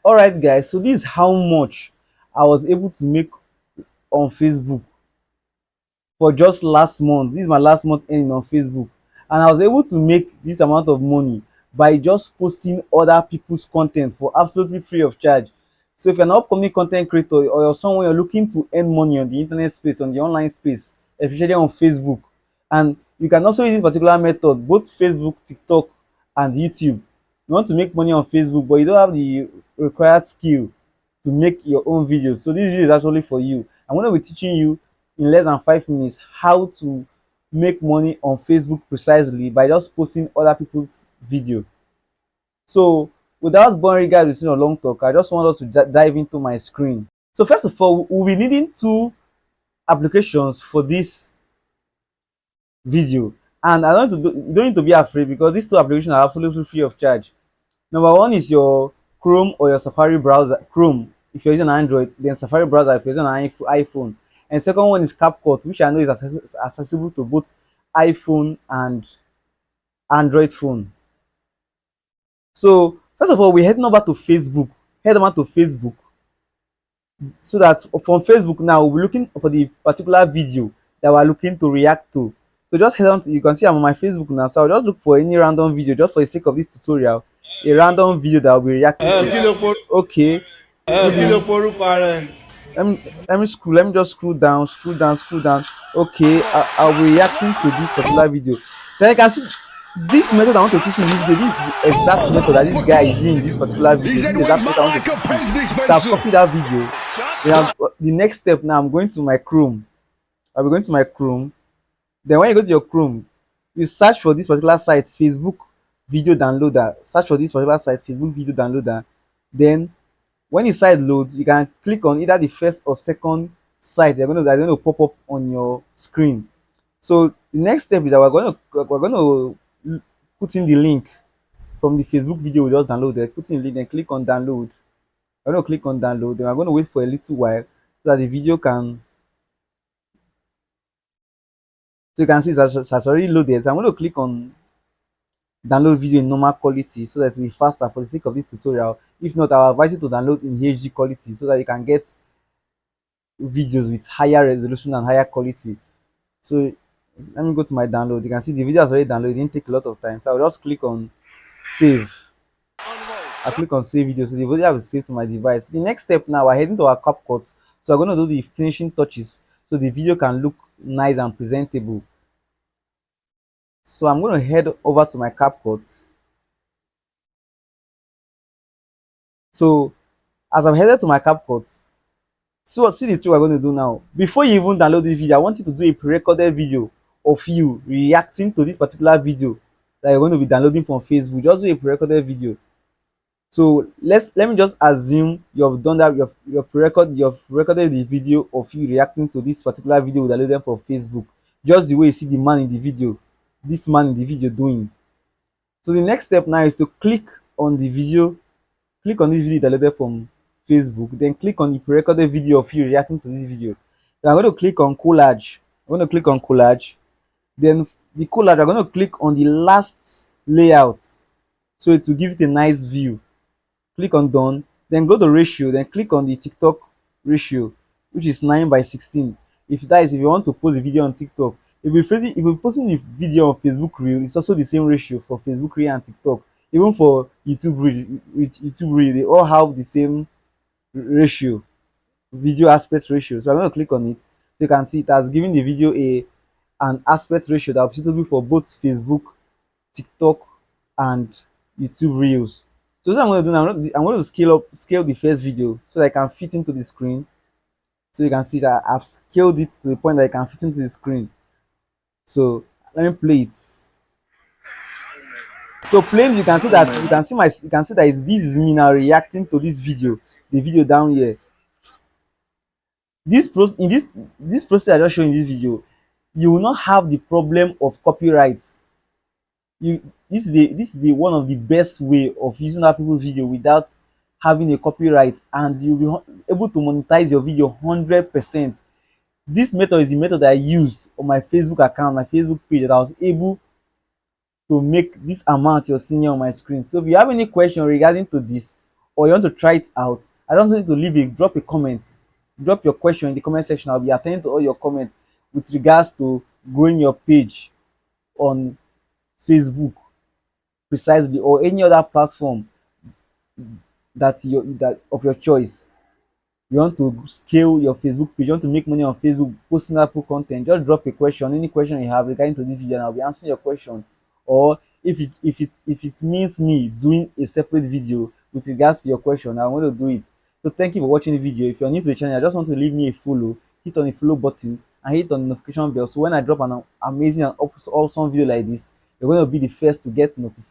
All right, guys. So this is how much I was able to make on Facebook for just last month. This is my last month earning on Facebook, and I was able to make this amount of money by just posting other people's content for absolutely free of charge. So if you're an upcoming content creator or you're someone you're looking to earn money on the internet space, on the online space, especially on Facebook, and you can also use this particular method, both Facebook, TikTok, and YouTube. You want to make money on Facebook, but you don't have the required skill to make your own videos. So this video is actually for you. I'm going to be teaching you in less than 5 minutes how to make money on Facebook precisely by just posting other people's video. So without boring guys with a long talk, I just want us to dive into my screen. So first of all, we'll be needing two applications for this video, and you don't need to be afraid because these two applications are absolutely free of charge. Number one is your Chrome or your Safari browser. Chrome if you're using an Android, then Safari browser if you're using an iPhone. And second one is CapCut, which I know is accessible to both iPhone and Android phone. So first of all, we're heading over to Facebook. Head over to Facebook, so that from Facebook now we'll be looking for the particular video that we're looking to react to. So just head on to, you can see I'm on my Facebook now, so I'll just look for any random video just for the sake of this tutorial, a random video that I'll be reacting to. Okay, let me just scroll down. Okay, I'll be reacting to this particular video. Then you can see this method I want to teach in this video. This is the exact method that this guy is using in this particular video. This is the exact method I want to teach you. So I've copied that video. Then the next step now, I'm going to my Chrome. I'll be going to my Chrome. Then when you go to your Chrome, you search for this particular site, Facebook video downloader. Search for this particular site, Facebook video downloader. Then when the site loads, you can click on either the first or second site that's going to pop up on your screen. So the next step is that we're going to put in the link from the Facebook video we just downloaded. Put in the link, then click on download. We're going to click on download. Then we're going to wait for a little while so that the video can. So you can see it has already loaded. So I'm going to click on download video in normal quality so that it will be faster for the sake of this tutorial. If not, I'll advise you to download in HD quality so that you can get videos with higher resolution and higher quality. So let me go to my download. You can see the video has already downloaded. It didn't take a lot of time, so I'll just click on save. I click on save video, so the video will save to my device. The next step now, we're heading to our CapCut. So we're going to do the finishing touches so the video can look nice and presentable. So I'm going to head over to my CapCut. So as I've headed to my CapCut, so see the trick we're going to do now. Before you even download this video, I want you to do a pre-recorded video of you reacting to this particular video that you're going to be downloading from Facebook. Just do a pre-recorded video. So let me just assume you've done that. You've recorded the video of you reacting to this particular video downloaded from Facebook, just the way you see the man in the video, this man in the video doing. So the next step now is to click on the video, click on this video downloaded from Facebook, then click on the pre-recorded video of you reacting to this video. Then I'm going to click on collage. I'm going to click on collage. Then the collage, I'm going to click on the last layout so it will give it a nice view. Click on done, then go to ratio, then click on the TikTok ratio, which is 9:16. If you want to post a video on TikTok, if you're posting the video on Facebook Reel, it's also the same ratio for Facebook Reel and TikTok. Even for YouTube Reel, they all have the same ratio, video aspect ratio. So I'm going to click on it. So you can see it has given the video an aspect ratio that will be suitable for both Facebook, TikTok, and YouTube Reels. So what I'm going to do now, I'm going to scale the first video so that I can fit into the screen. So you can see that I've scaled it to the point that I can fit into the screen. So let me play it. So playing, you can see that this is me now reacting to this video, the video down here. This process I just showed in this video, you will not have the problem of copyright. This is the one of the best way of using other people's video without having a copyright, and you'll be able to monetize your video 100%. This method is the method that I used on my Facebook account, my Facebook page, that I was able to make this amount you're seeing here on my screen. So if you have any question regarding to this, or you want to try it out, I don't want you to leave a drop a comment, drop your question in the comment section. I'll be attending to all your comments with regards to growing your page on Facebook precisely, or any other platform that of your choice. You want to scale your Facebook page, you want to make money on Facebook posting Apple content, just drop a question, any question you have regarding to this video, and I'll be answering your question. Or if it means me doing a separate video with regards to your question, I want to do it. So thank you for watching the video. If you're new to the channel, I just want to leave me a follow, hit on the follow button and hit on the notification bell, so when I drop an amazing and awesome video like this, you're going to be the first to get notified.